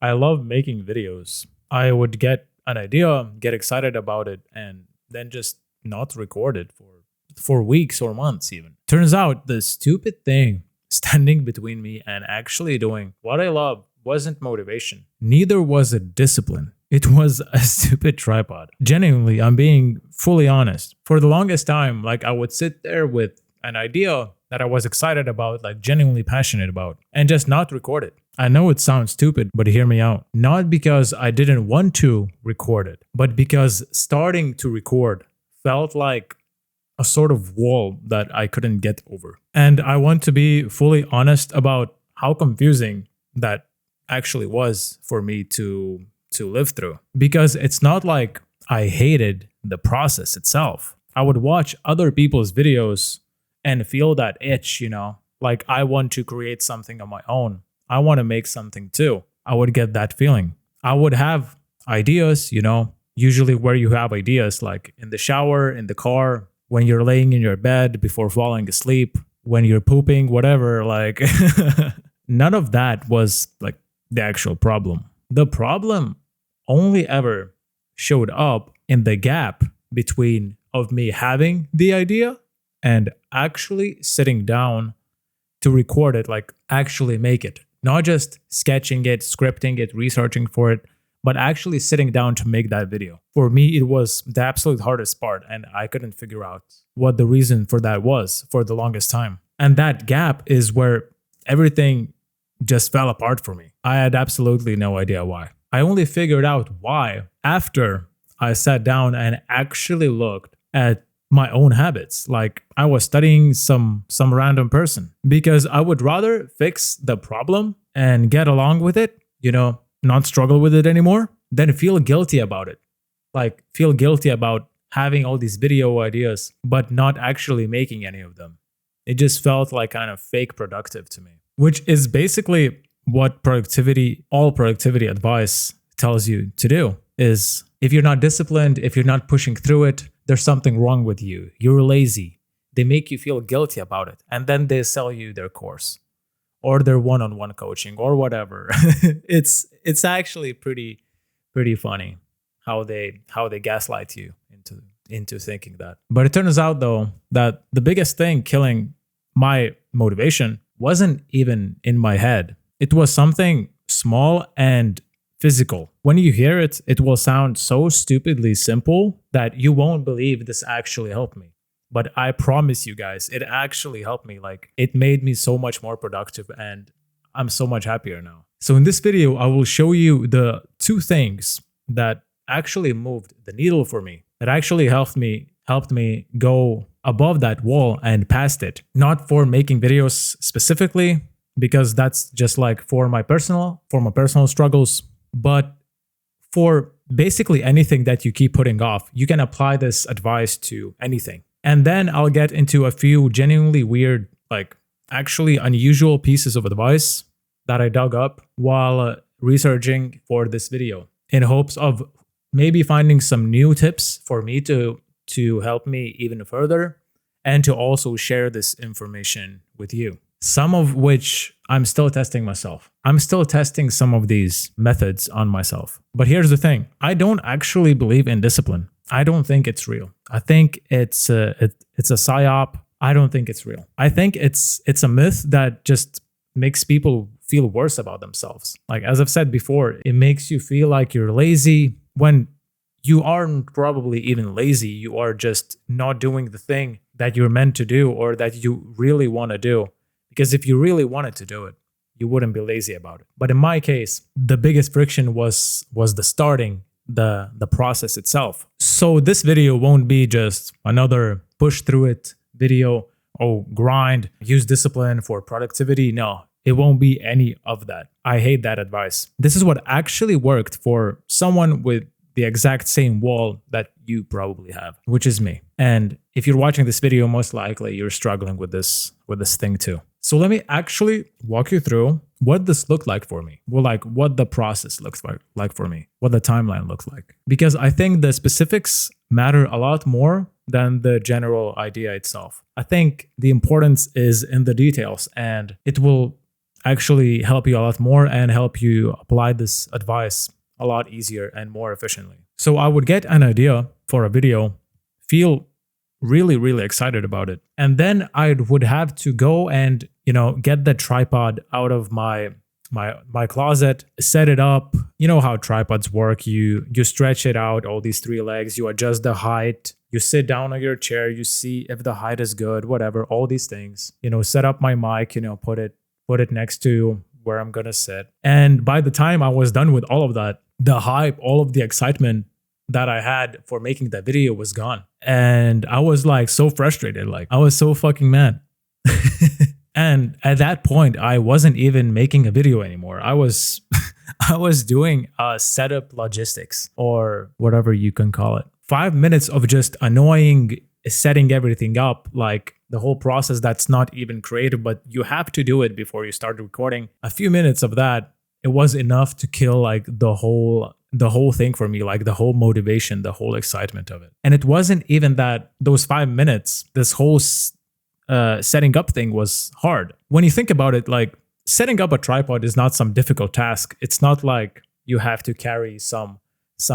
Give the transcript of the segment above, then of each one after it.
I love making videos. I would get an idea, get excited about it, and then just not record it for weeks or months even. Turns out the stupid thing standing between me and actually doing what I love wasn't motivation. Neither was it discipline. It was a stupid tripod. Genuinely, I'm being fully honest. For the longest time, like I would sit there with an idea that I was excited about, like genuinely passionate about, and just not record it. I know it sounds stupid, but hear me out. Not because I didn't want to record it, but because starting to record felt like a sort of wall that I couldn't get over. And I want to be fully honest about how confusing that actually was for me to live through. Because it's not like I hated the process itself. I would watch other people's videos and feel that itch, like I want to create something on my own. I want to make something too. I would get that feeling. I would have ideas, usually where you have ideas, like in the shower, in the car, when you're laying in your bed before falling asleep, when you're pooping, whatever, like none of that was like the actual problem. The problem only ever showed up in the gap between of me having the idea and actually sitting down to record it, like actually make it. Not just sketching it, scripting it, researching for it, but actually sitting down to make that video. For me, it was the absolute hardest part, and I couldn't figure out what the reason for that was for the longest time. And that gap is where everything just fell apart for me. I had absolutely no idea why. I only figured out why after I sat down and actually looked at my own habits. Like I was studying some random person, because I would rather fix the problem and get along with it, not struggle with it anymore, than feel guilty about it. Like feel guilty about having all these video ideas, but not actually making any of them. It just felt like kind of fake productive to me, which is basically what all productivity advice tells you to do is if you're not disciplined, if you're not pushing through it, there's something wrong with you. You're lazy. They make you feel guilty about it. And then they sell you their course or their one-on-one coaching or whatever. it's actually pretty funny how they gaslight you into thinking that. But it turns out though that the biggest thing killing my motivation wasn't even in my head. It was something small and physical. When you hear it, it will sound so stupidly simple that you won't believe this actually helped me. But I promise you guys, it actually helped me. Like it made me so much more productive and I'm so much happier now. So in this video, I will show you the two things that actually moved the needle for me, that actually helped me go above that wall and past it. Not for making videos specifically, because that's just like for my personal struggles, but for basically anything that you keep putting off. You can apply this advice to anything. And then I'll get into a few genuinely weird, like actually unusual pieces of advice that I dug up while researching for this video, in hopes of maybe finding some new tips for me to help me even further, and to also share this information with you. Some of which I'm still testing myself. I'm still testing some of these methods on myself. But here's the thing. I don't actually believe in discipline. I don't think it's real. I think it's a psyop. I don't think it's real. I think it's a myth that just makes people feel worse about themselves. Like, as I've said before, it makes you feel like you're lazy when you aren't probably even lazy. You are just not doing the thing that you're meant to do or that you really want to do. Because if you really wanted to do it, you wouldn't be lazy about it. But in my case, the biggest friction was the starting, the process itself. So this video won't be just another push through it video, grind, use discipline for productivity. No, it won't be any of that. I hate that advice. This is what actually worked for someone with the exact same wall that you probably have, which is me. And if you're watching this video, most likely you're struggling with this thing too. So let me actually walk you through what this looked like for me. Well, like what the process looks like for me, what the timeline looks like. Because I think the specifics matter a lot more than the general idea itself. I think the importance is in the details, and it will actually help you a lot more and help you apply this advice a lot easier and more efficiently. So I would get an idea for a video, feel really, really excited about it. And then I would have to go and, get the tripod out of my closet, set it up. You know how tripods work. You stretch it out, all these three legs, you adjust the height, you sit down on your chair, you see if the height is good, whatever, all these things. Set up my mic, put it next to where I'm gonna sit. And by the time I was done with all of that, the hype, all of the excitement that I had for making that video was gone. And I was like so frustrated. Like I was so fucking mad. And at that point, I wasn't even making a video anymore. I was doing setup logistics or whatever you can call it. 5 minutes of just annoying setting everything up, like the whole process that's not even creative, but you have to do it before you start recording. A few minutes of that, it was enough to kill like the whole thing for me, like the whole motivation, the whole excitement of it. And it wasn't even that those 5 minutes, this whole setting up thing was hard. When you think about it, like setting up a tripod is not some difficult task. It's not like you have to carry some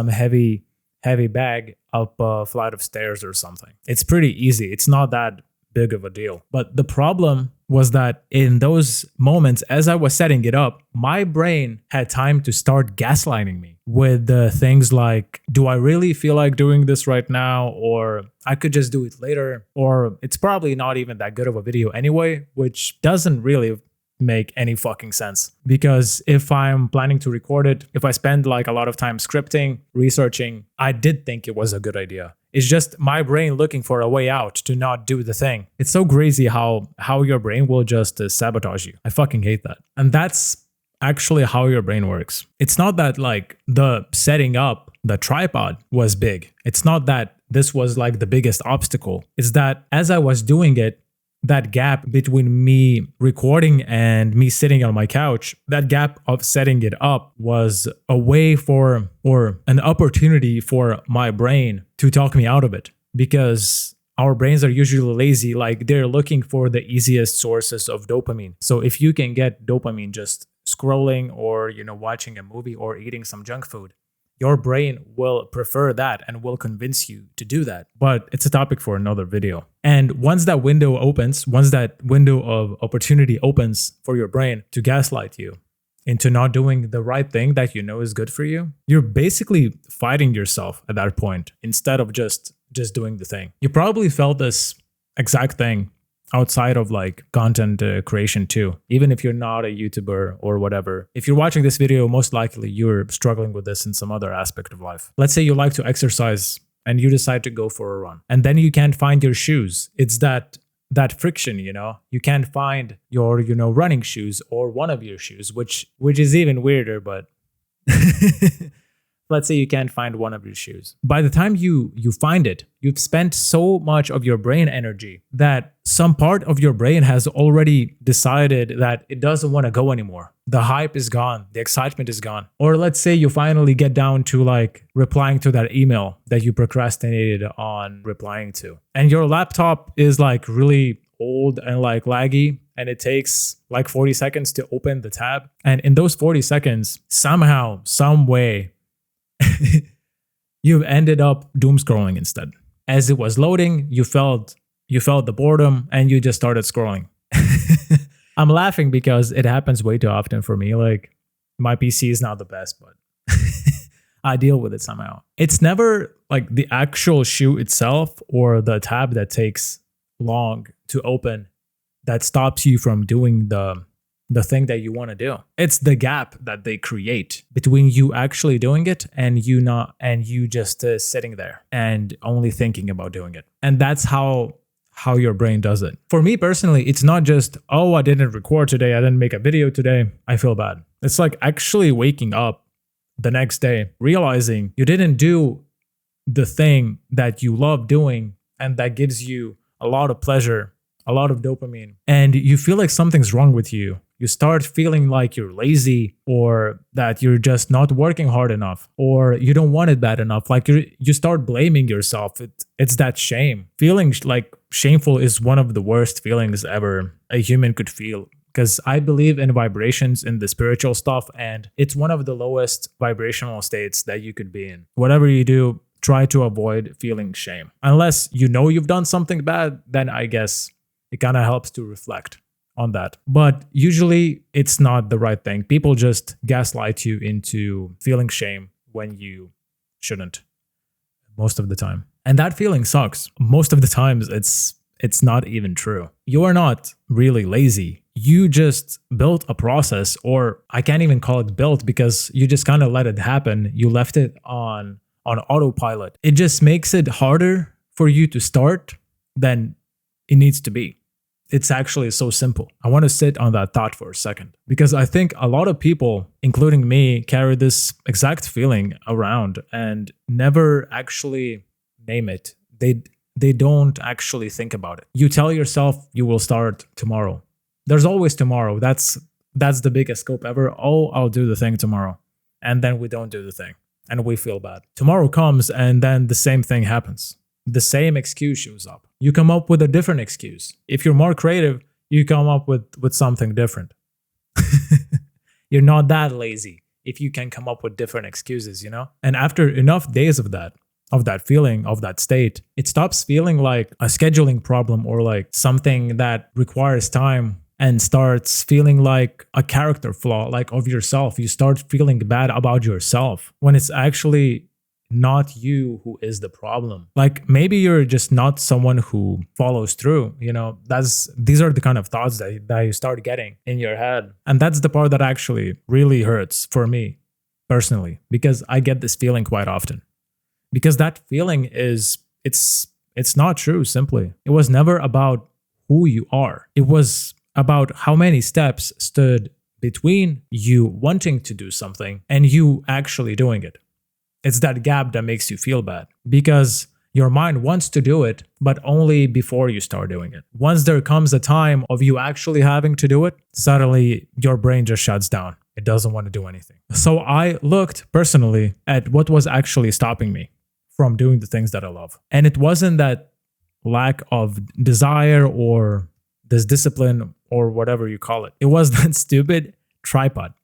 heavy bag up a flight of stairs or something. It's pretty easy. It's not that big of a deal. But the problem was that in those moments, as I was setting it up, my brain had time to start gaslighting me with things like, do I really feel like doing this right now? Or I could just do it later. Or it's probably not even that good of a video anyway, which doesn't really make any fucking sense. Because if I'm planning to record it, if I spend like a lot of time scripting, researching, I did think it was a good idea. It's just my brain looking for a way out to not do the thing. It's so crazy how your brain will just sabotage you. I fucking hate that. And that's actually how your brain works. It's not that like the setting up the tripod was big. It's not that this was like the biggest obstacle. It's that as I was doing it, that gap between me recording and me sitting on my couch, that gap of setting it up was a way for, or an opportunity for my brain to talk me out of it. Because our brains are usually lazy, like they're looking for the easiest sources of dopamine. So if you can get dopamine just scrolling or, watching a movie or eating some junk food, your brain will prefer that and will convince you to do that. But it's a topic for another video. And once that window opens, once that window of opportunity opens for your brain to gaslight you into not doing the right thing that you know is good for you, you're basically fighting yourself at that point instead of just doing the thing. You probably felt this exact thing outside of like content creation too, even if you're not a YouTuber or whatever. If you're watching this video, most likely you're struggling with this in some other aspect of life. Let's say you like to exercise and you decide to go for a run, and then you can't find your shoes. It's that friction, you can't find your, running shoes or one of your shoes, which is even weirder, but let's say you can't find one of your shoes. By the time you find it, you've spent so much of your brain energy that some part of your brain has already decided that it doesn't want to go anymore. The hype is gone. The excitement is gone. Or let's say you finally get down to like replying to that email that you procrastinated on replying to. And your laptop is like really old and like laggy, and it takes like 40 seconds to open the tab. And in those 40 seconds, somehow, some way, you've ended up doom scrolling instead. As it was loading, you felt the boredom and you just started scrolling. I'm laughing because it happens way too often for me. Like my PC is not the best, but I deal with it somehow. It's never like the actual shoe itself or the tab that takes long to open that stops you from doing the thing that you want to do. It's the gap that they create between you actually doing it and you just sitting there and only thinking about doing it. And that's how your brain does it. For me personally, it's not just, oh, I didn't record today, I didn't make a video today, I feel bad. It's like actually waking up the next day, realizing you didn't do the thing that you love doing and that gives you a lot of pleasure, a lot of dopamine, and you feel like something's wrong with you. You start feeling like you're lazy or that you're just not working hard enough or you don't want it bad enough. Like you start blaming yourself. It's that shame. Feeling like shameful is one of the worst feelings ever a human could feel. because I believe in vibrations, in the spiritual stuff, and it's one of the lowest vibrational states that you could be in. Whatever you do, try to avoid feeling shame. Unless you know you've done something bad, then I guess it kind of helps to reflect on that. But usually it's not the right thing. People just gaslight you into feeling shame when you shouldn't, most of the time. And that feeling sucks. Most of the times it's not even true. You are not really lazy. You just built a process, or I can't even call it built because you just kind of let it happen. You left it on autopilot. It just makes it harder for you to start than it needs to be. It's actually so simple. I want to sit on that thought for a second because I think a lot of people, including me, carry this exact feeling around and never actually name it. They don't actually think about it. You tell yourself you will start tomorrow. There's always tomorrow. That's the biggest scope ever. Oh, I'll do the thing tomorrow. And then we don't do the thing and we feel bad. Tomorrow comes and then the same thing happens. The same excuse shows up. You come up with a different excuse. If you're more creative, you come up with something different. You're not that lazy if you can come up with different excuses, you know? And after enough days of that feeling, of that state, it stops feeling like a scheduling problem or like something that requires time and starts feeling like a character flaw, like of yourself. You start feeling bad about yourself when it's actually not you who is the problem. Like maybe you're just not someone who follows through, you know. These are the kind of thoughts that you start getting in your head. And that's the part that actually really hurts for me personally, because I get this feeling quite often. Because that feeling it's not true, simply. It was never about who you are. It was about how many steps stood between you wanting to do something and you actually doing it. It's that gap that makes you feel bad because your mind wants to do it, but only before you start doing it. Once there comes a time of you actually having to do it, suddenly your brain just shuts down. It doesn't want to do anything. So I looked personally at what was actually stopping me from doing the things that I love. And it wasn't that lack of desire or this discipline or whatever you call it. It was that stupid tripod.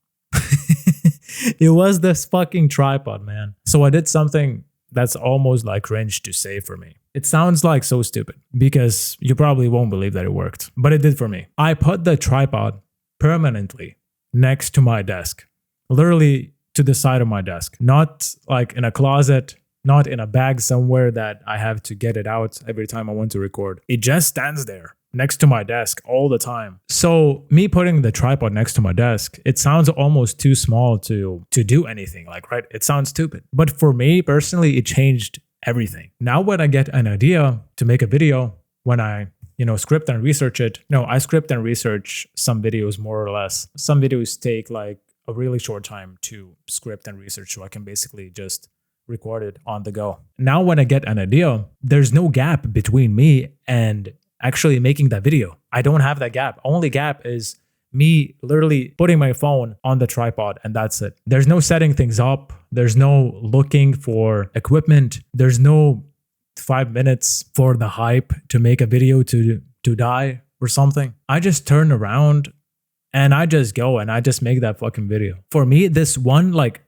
It was this fucking tripod, man. So I did something that's almost like cringe to say for me. It sounds like so stupid because you probably won't believe that it worked, but it did for me. I put the tripod permanently next to my desk, literally to the side of my desk, not like in a closet, not in a bag somewhere that I have to get it out every time I want to record. It just stands there next to my desk all the time. So me putting the tripod next to my desk, it sounds almost too small to do anything, like, right? It sounds stupid. But for me personally, it changed everything. Now when I get an idea to make a video, when I script and research it, I script and research some videos more or less. Some videos take like a really short time to script and research, so I can basically just record it on the go. Now when I get an idea, there's no gap between me and actually making that video. I don't have that gap. Only gap is me literally putting my phone on the tripod, and that's it. There's no setting things up. There's no looking for equipment. There's no 5 minutes for the hype to make a video to die or something. I just turn around and I just go and I just make that fucking video. For me, this one like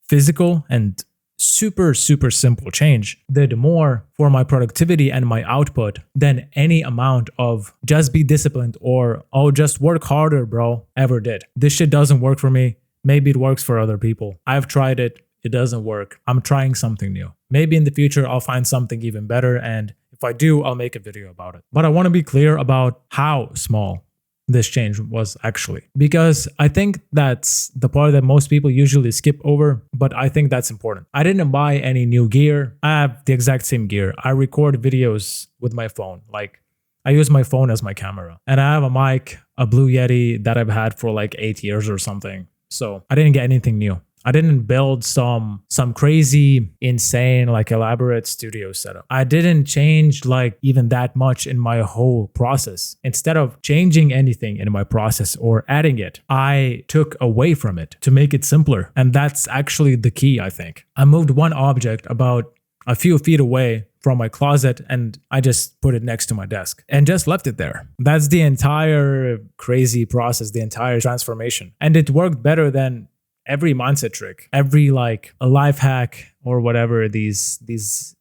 physical and super simple change did more for my productivity and my output than any amount of just be disciplined or just work harder, bro, ever did. This shit doesn't work for me. Maybe it works for other people. I've tried it. It doesn't work. I'm trying something new. Maybe in the future I'll find something even better, and if I do, I'll make a video about it. But I want to be clear about how small this change was actually, because I think that's the part that most people usually skip over, but I think that's important. I didn't buy any new gear. I have the exact same gear. I record videos with my phone. Like, I use my phone as my camera, and I have a mic, a Blue Yeti that I've had for like 8 years or something. So I didn't get anything new. I didn't build some crazy, insane, like elaborate studio setup. I didn't change like even that much in my whole process. Instead of changing anything in my process or adding it, I took away from it to make it simpler. And that's actually the key, I think. I moved one object about a few feet away from my closet and I just put it next to my desk and just left it there. That's the entire crazy process, the entire transformation. And it worked better than every mindset trick, every like a life hack or whatever these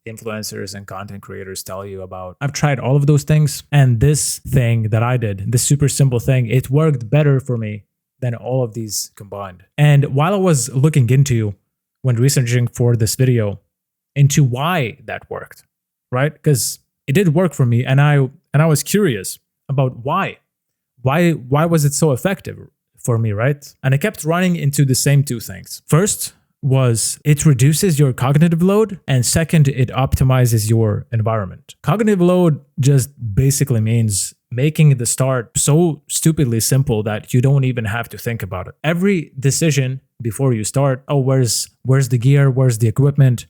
influencers and content creators tell you about. I've tried all of those things, and this thing that I did, this super simple thing, it worked better for me than all of these combined. And while I was looking into, when researching for this video, into why that worked, right? Because it did work for me, and I was curious about why was it so effective for me, right? And I kept running into the same two things. First was it reduces your cognitive load, and second, it optimizes your environment. Cognitive load just basically means making the start so stupidly simple that you don't even have to think about it. Every decision before you start, oh, where's the gear? Where's the equipment?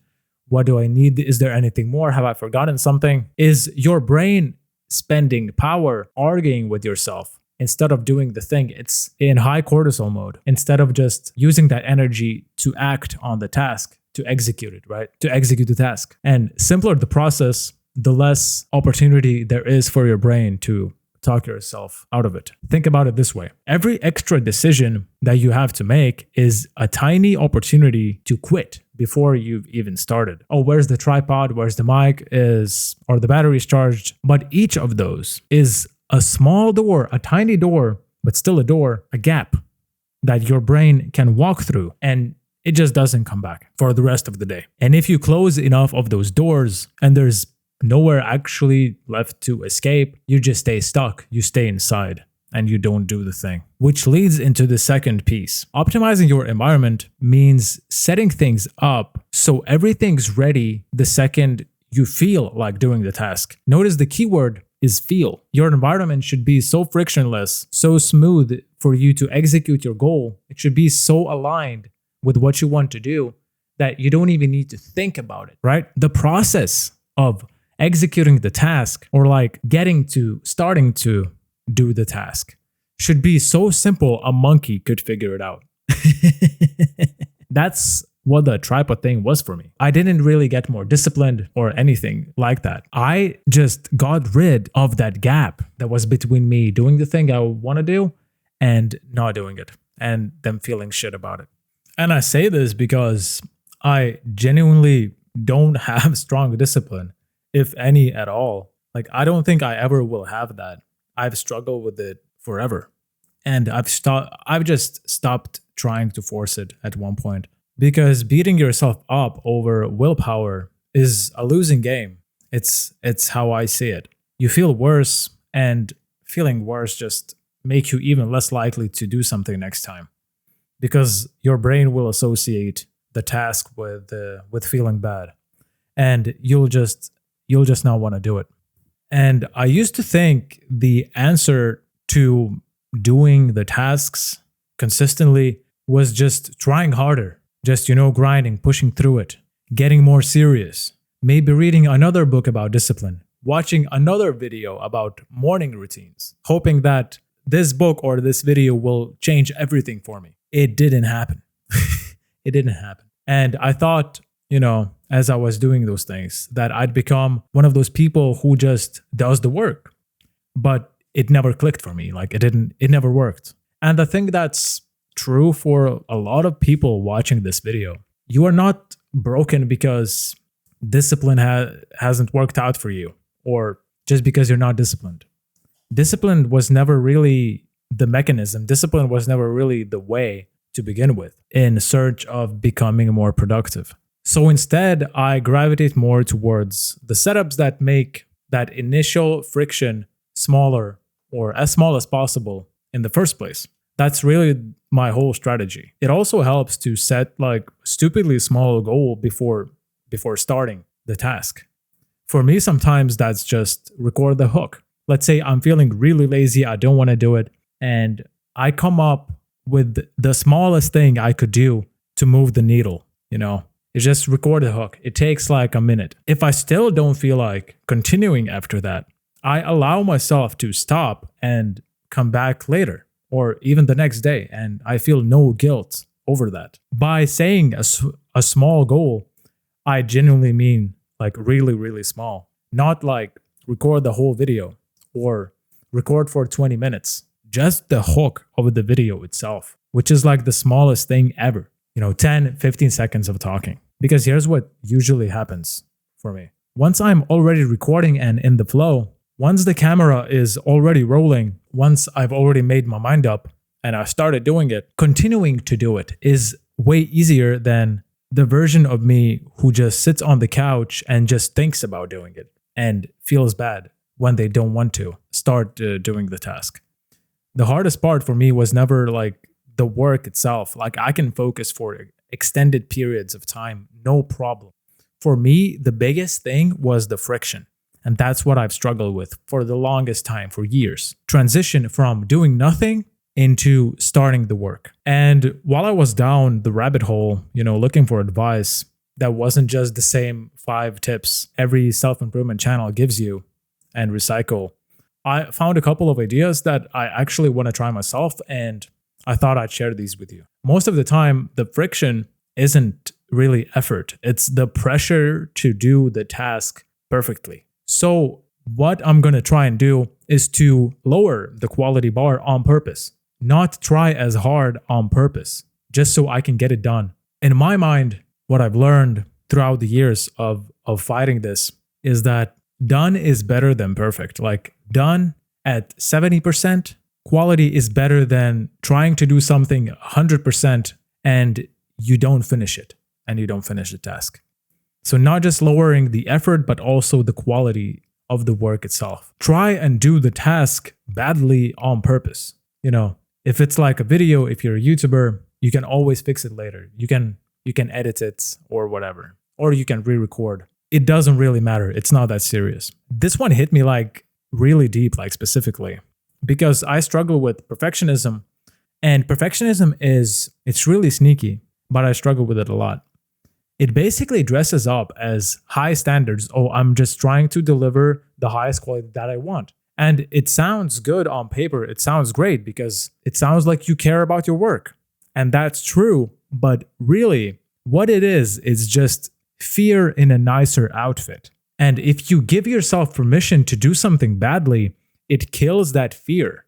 What do I need? Is there anything more? Have I forgotten something? Is your brain spending power arguing with yourself instead of doing the thing? It's in high cortisol mode. Instead of just using that energy to act on the task, to execute it, right? To execute the task. And simpler the process, the less opportunity there is for your brain to talk yourself out of it. Think about it this way. Every extra decision that you have to make is a tiny opportunity to quit before you've even started. Oh, where's the tripod? Where's the mic? Or the battery's charged? But each of those is a small door, a tiny door, but still a door, a gap that your brain can walk through, and it just doesn't come back for the rest of the day. And if you close enough of those doors and there's nowhere actually left to escape, you just stay stuck, you stay inside, and you don't do the thing. Which leads into the second piece. Optimizing your environment means setting things up so everything's ready the second you feel like doing the task. Notice the keyword is feel. Your environment should be so frictionless, so smooth for you to execute your goal. It should be so aligned with what you want to do that you don't even need to think about it, right? The process of executing the task, or like starting to do the task, should be so simple a monkey could figure it out. That's what the tripod thing was for me. I didn't really get more disciplined or anything like that. I just got rid of that gap that was between me doing the thing I want to do and not doing it, and them feeling shit about it. And I say this because I genuinely don't have strong discipline, if any at all. Like, I don't think I ever will have that. I've struggled with it forever. And I've just stopped trying to force it at one point. Because beating yourself up over willpower is a losing game. It's how I see it. You feel worse, and feeling worse just make you even less likely to do something next time. Because your brain will associate the task with feeling bad. And you'll just not want to do it. And I used to think the answer to doing the tasks consistently was just trying harder. Just, grinding, pushing through it, getting more serious, maybe reading another book about discipline, watching another video about morning routines, hoping that this book or this video will change everything for me. It didn't happen. It didn't happen. And I thought, as I was doing those things, that I'd become one of those people who just does the work. But it never clicked for me. Like, it never worked. And the thing that's true for a lot of people watching this video, you are not broken because discipline hasn't worked out for you, or just because you're not disciplined. Discipline was never really the mechanism. Discipline was never really the way to begin with in search of becoming more productive. So instead, I gravitate more towards the setups that make that initial friction smaller, or as small as possible in the first place. That's really my whole strategy. It also helps to set like stupidly small goal before starting the task. For me, sometimes that's just record the hook. Let's say I'm feeling really lazy, I don't want to do it, and I come up with the smallest thing I could do to move the needle, It's just record the hook. It takes like a minute. If I still don't feel like continuing after that, I allow myself to stop and come back later, or even the next day, and I feel no guilt over that. By saying a small goal, I genuinely mean like really, really small. Not like record the whole video or record for 20 minutes. Just the hook of the video itself, which is like the smallest thing ever. 10, 15 seconds of talking. Because here's what usually happens for me. Once I'm already recording and in the flow, once the camera is already rolling, once I've already made my mind up and I started doing it, continuing to do it is way easier than the version of me who just sits on the couch and just thinks about doing it and feels bad when they don't want to start doing the task. The hardest part for me was never like the work itself. Like I can focus for extended periods of time, no problem. For me, the biggest thing was the friction. And that's what I've struggled with for the longest time, for years. Transition from doing nothing into starting the work. And while I was down the rabbit hole, looking for advice that wasn't just the same 5 tips every self-improvement channel gives you and recycle, I found a couple of ideas that I actually want to try myself, and I thought I'd share these with you. Most of the time, the friction isn't really effort. It's the pressure to do the task perfectly. So what I'm going to try and do is to lower the quality bar on purpose, not try as hard on purpose, just so I can get it done. In my mind, what I've learned throughout the years of fighting this is that done is better than perfect. Like done at 70%, quality is better than trying to do something 100% and you don't finish it and you don't finish the task. So not just lowering the effort, but also the quality of the work itself. Try and do the task badly on purpose. If it's like a video, if you're a YouTuber, you can always fix it later. You can edit it or whatever, or you can re-record. It doesn't really matter. It's not that serious. This one hit me like really deep, like specifically, because I struggle with perfectionism, and perfectionism it's really sneaky, but I struggle with it a lot. It basically dresses up as high standards. Oh, I'm just trying to deliver the highest quality that I want. And it sounds good on paper. It sounds great because it sounds like you care about your work. And that's true. But really, what it is just fear in a nicer outfit. And if you give yourself permission to do something badly, it kills that fear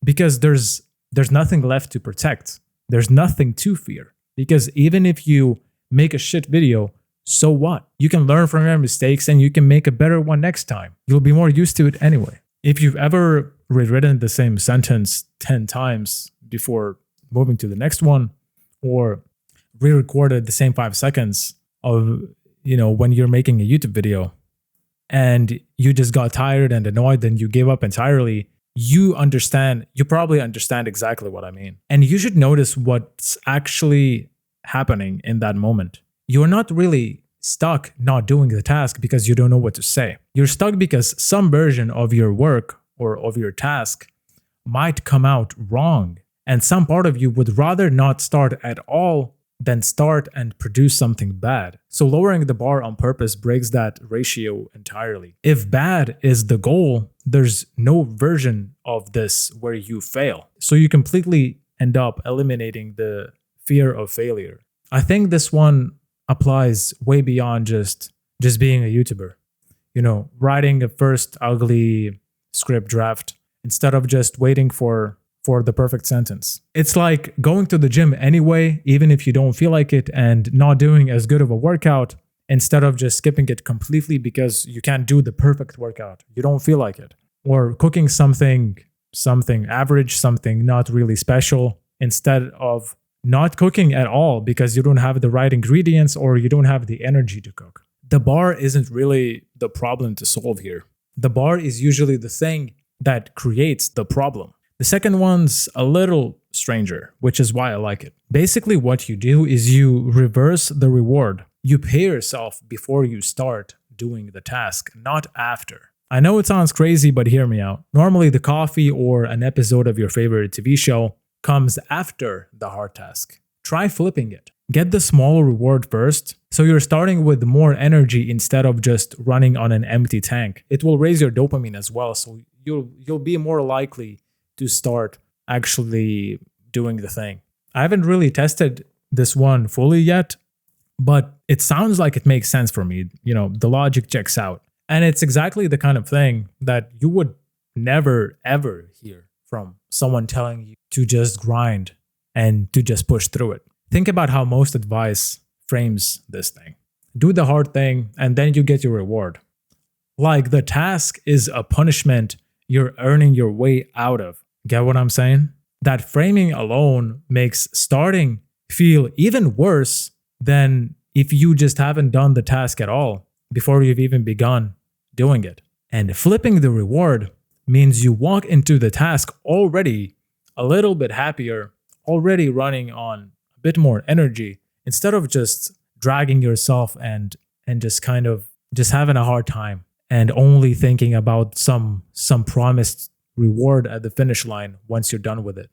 because there's nothing left to protect. There's nothing to fear because even if you make a shit video, so what? You can learn from your mistakes and you can make a better one next time. You'll be more used to it anyway. If you've ever rewritten the same sentence 10 times before moving to the next one, or re-recorded the same 5 seconds of, when you're making a YouTube video and you just got tired and annoyed and you gave up entirely, you probably understand exactly what I mean. And you should notice what's actually happening in that moment. You're not really stuck not doing the task because you don't know what to say. You're stuck because some version of your work or of your task might come out wrong. And some part of you would rather not start at all than start and produce something bad. So lowering the bar on purpose breaks that ratio entirely. If bad is the goal, there's no version of this where you fail. So you completely end up eliminating the fear of failure. I think this one applies way beyond just being a YouTuber. Writing a first ugly script draft instead of just waiting for the perfect sentence. It's like going to the gym anyway, even if you don't feel like it, and not doing as good of a workout instead of just skipping it completely because you can't do the perfect workout. You don't feel like it. Or cooking something average, something not really special, instead of not cooking at all because you don't have the right ingredients or you don't have the energy to cook. The bar isn't really the problem to solve here. The bar is usually the thing that creates the problem. The second one's a little stranger, which is why I like it. Basically, what you do is you reverse the reward. You pay yourself before you start doing the task, not after. I know it sounds crazy, but hear me out. Normally, the coffee or an episode of your favorite TV show comes after the hard task. Try flipping it. Get the small reward first, so you're starting with more energy instead of just running on an empty tank. It will raise your dopamine as well, so you'll be more likely to start actually doing the thing. I haven't really tested this one fully yet, but It sounds like it makes sense for me. The logic checks out. And it's exactly the kind of thing that you would never, ever hear from someone telling you to just grind and to just push through it. Think about how most advice frames this thing. Do the hard thing and then you get your reward. Like the task is a punishment you're earning your way out of. Get what I'm saying? That framing alone makes starting feel even worse than if you just haven't done the task at all before you've even begun doing it. And flipping the reward means you walk into the task already a little bit happier, already running on a bit more energy, instead of just dragging yourself and just kind of just having a hard time and only thinking about some promised reward at the finish line once you're done with it.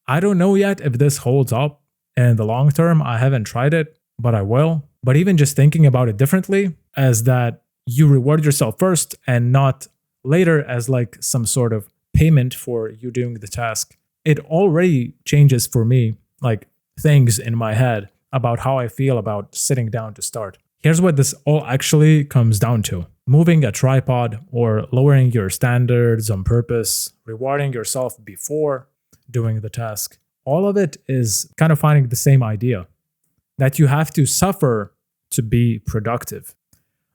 I don't know yet if this holds up in the long term. I haven't tried it, but I will. But even just thinking about it differently, as that you reward yourself first and not later as like some sort of payment for you doing the task, it already changes for me like things in my head about how I feel about sitting down to start. Here's what this all actually comes down to. Moving a tripod or lowering your standards on purpose, rewarding yourself before doing the task. All of it is kind of finding the same idea that you have to suffer to be productive.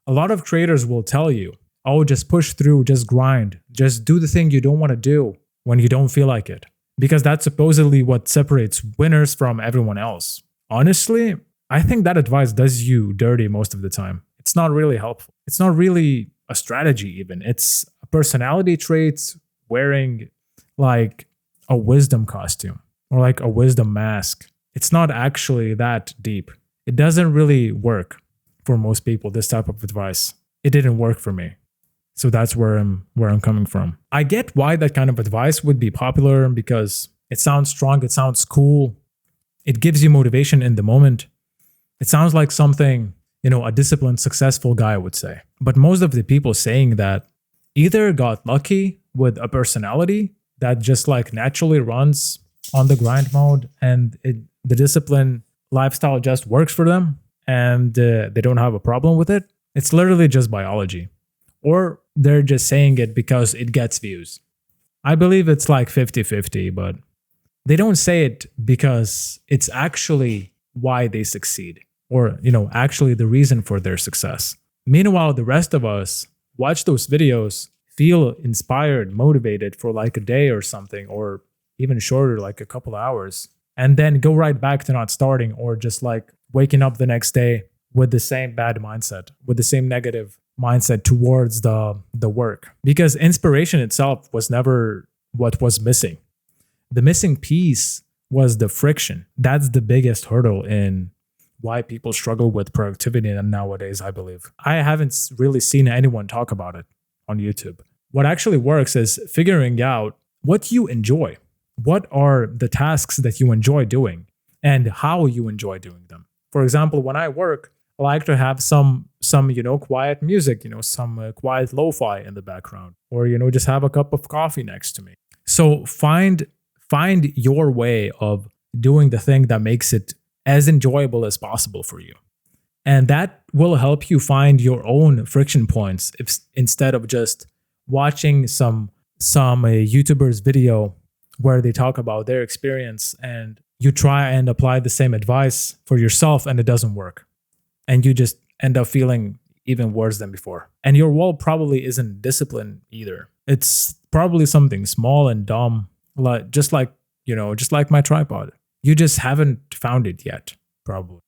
A lot of creators will tell you, oh, just push through, just grind, just do the thing you don't want to do when you don't feel like it. Because that's supposedly what separates winners from everyone else. Honestly, I think that advice does you dirty most of the time. It's not really helpful. It's not really a strategy even. It's a personality trait wearing like a wisdom costume or like a wisdom mask. It's not actually that deep. It doesn't really work for most people, this type of advice. It didn't work for me. So that's where I'm coming from. I get why that kind of advice would be popular because it sounds strong, it sounds cool. It gives you motivation in the moment. It sounds like something, a disciplined, successful guy would say. But most of the people saying that either got lucky with a personality that just like naturally runs on the grind mode and the discipline lifestyle just works for them and they don't have a problem with it. It's literally just biology. Or they're just saying it because it gets views. I believe it's like 50-50, but they don't say it because it's actually why they succeed or, actually the reason for their success. Meanwhile, the rest of us watch those videos, feel inspired, motivated for like a day or something, or even shorter, like a couple of hours, and then go right back to not starting or just like waking up the next day with the same bad mindset, with the same negative mindset towards the work. Because inspiration itself was never what was missing. The missing piece was the friction. That's the biggest hurdle in why people struggle with productivity nowadays, I believe. I haven't really seen anyone talk about it on YouTube. What actually works is figuring out what you enjoy. What are the tasks that you enjoy doing and how you enjoy doing them? For example, when I work, I like to have some quiet music, some quiet lo-fi in the background, or just have a cup of coffee next to me. So find your way of doing the thing that makes it as enjoyable as possible for you. And that will help you find your own friction points instead of just watching some YouTuber's video where they talk about their experience and you try and apply the same advice for yourself and it doesn't work. And you just end up feeling even worse than before. And your wall probably isn't discipline either. It's probably something small and dumb, just like my tripod. You just haven't found it yet, probably.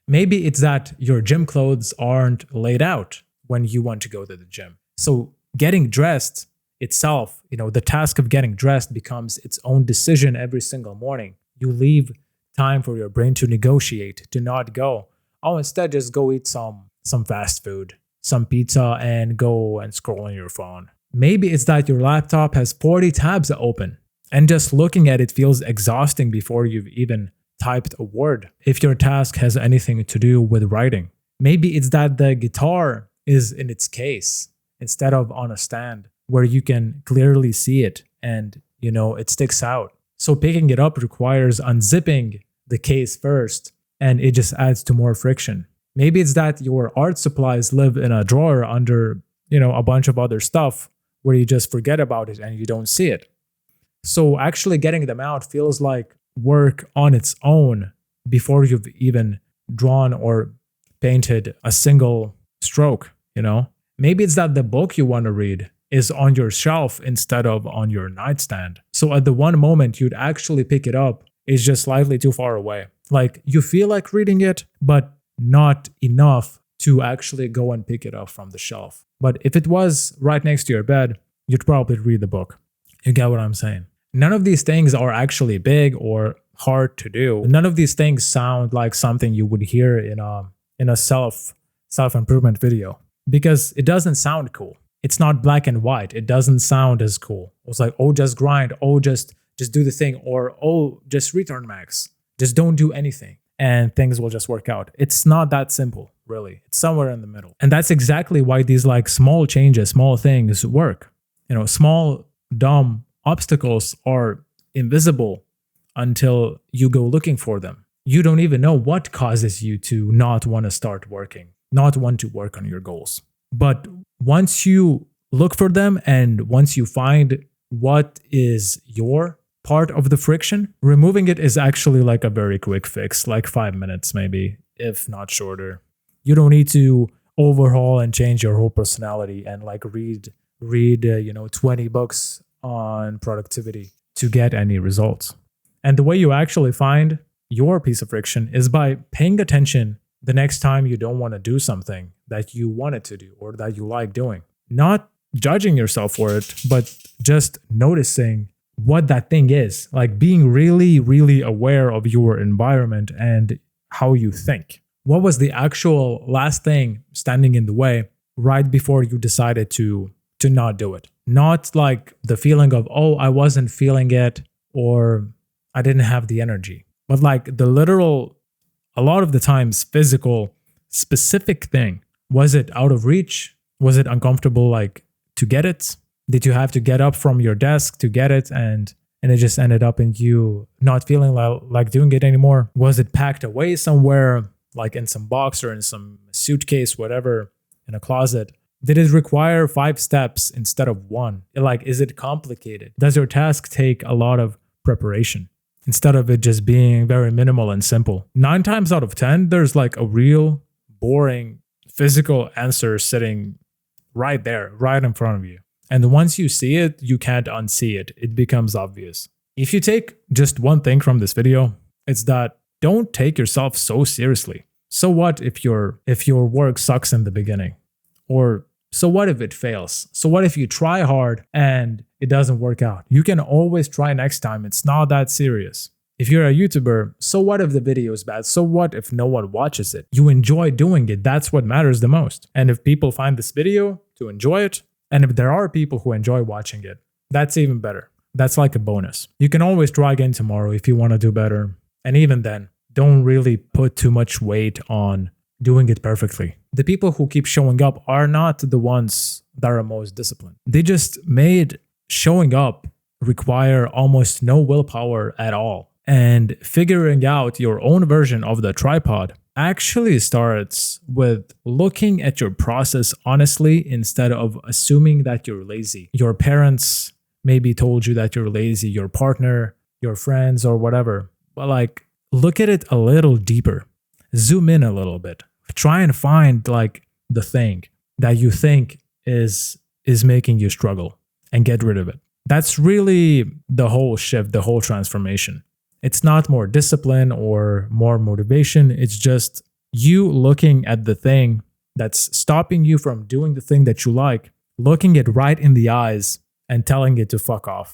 Maybe it's that your gym clothes aren't laid out when you want to go to the gym. So getting dressed itself, the task of getting dressed becomes its own decision every single morning. You leave time for your brain to negotiate, to not go. Oh, instead just go eat some fast food, some pizza, and go and scroll on your phone. Maybe it's that your laptop has 40 tabs open and just looking at it feels exhausting before you've even typed a word, if your task has anything to do with writing. Maybe it's that the guitar is in its case instead of on a stand where you can clearly see it and, it sticks out. So picking it up requires unzipping the case first, and it just adds to more friction. Maybe it's that your art supplies live in a drawer under, a bunch of other stuff where you just forget about it and you don't see it. So actually getting them out feels like work on its own before you've even drawn or painted a single stroke, Maybe it's that the book you want to read is on your shelf instead of on your nightstand. So at the one moment you'd actually pick it up is just slightly too far away. Like you feel like reading it, but not enough to actually go and pick it up from the shelf. But if it was right next to your bed, you'd probably read the book. You get what I'm saying? None of these things are actually big or hard to do. None of these things sound like something you would hear in a self-improvement video, because it doesn't sound cool. It's not black and white. It doesn't sound as cool. It's like, oh, just grind. Oh, just do the thing. Or, oh, just return max. Just don't do anything and things will just work out. It's not that simple, really. It's somewhere in the middle. And that's exactly why these like small changes, small things work. Small, dumb obstacles are invisible until you go looking for them. You don't even know what causes you to not want to start working, not want to work on your goals. But once you look for them and once you find what is your part of the friction, removing it is actually like a very quick fix, like 5 minutes maybe, if not shorter. You don't need to overhaul and change your whole personality and like read 20 books on productivity to get any results. And the way you actually find your piece of friction is by paying attention the next time you don't want to do something that you wanted to do or that you like doing. Not judging yourself for it, but just noticing what that thing is, like being really, really aware of your environment and how you think. What was the actual last thing standing in the way right before you decided to not do it? Not like the feeling of, oh, I wasn't feeling it or I didn't have the energy, but like the literal, a lot of the times physical, specific thing. Was it out of reach? Was it uncomfortable like to get it? Did you have to get up from your desk to get it and it just ended up in you not feeling like doing it anymore? Was it packed away somewhere, like in some box or in some suitcase, whatever, in a closet? Did it require 5 steps instead of 1? Like, is it complicated? Does your task take a lot of preparation instead of it just being very minimal and simple? 9 times out of 10, there's like a real boring physical answer sitting right there, right in front of you. And once you see it, you can't unsee it. It becomes obvious. If you take just one thing from this video, it's that don't take yourself so seriously. So what if your work sucks in the beginning? Or so what if it fails? So what if you try hard and it doesn't work out? You can always try next time. It's not that serious. If you're a YouTuber, so what if the video is bad? So what if no one watches it? You enjoy doing it. That's what matters the most. And if people find this video to enjoy it, and if there are people who enjoy watching it, that's even better. That's like a bonus. You can always try again tomorrow if you want to do better. And even then, don't really put too much weight on doing it perfectly. The people who keep showing up are not the ones that are most disciplined. They just made showing up require almost no willpower at all. And figuring out your own version of the tripod actually starts with looking at your process honestly instead of assuming that you're lazy. Your parents maybe told you that you're lazy, your partner, your friends, or whatever. But like, look at it a little deeper. Zoom in a little bit. Try and find like the thing that you think is making you struggle and get rid of it. That's really the whole shift, the whole transformation. It's not more discipline or more motivation. It's just you looking at the thing that's stopping you from doing the thing that you like, looking it right in the eyes and telling it to fuck off.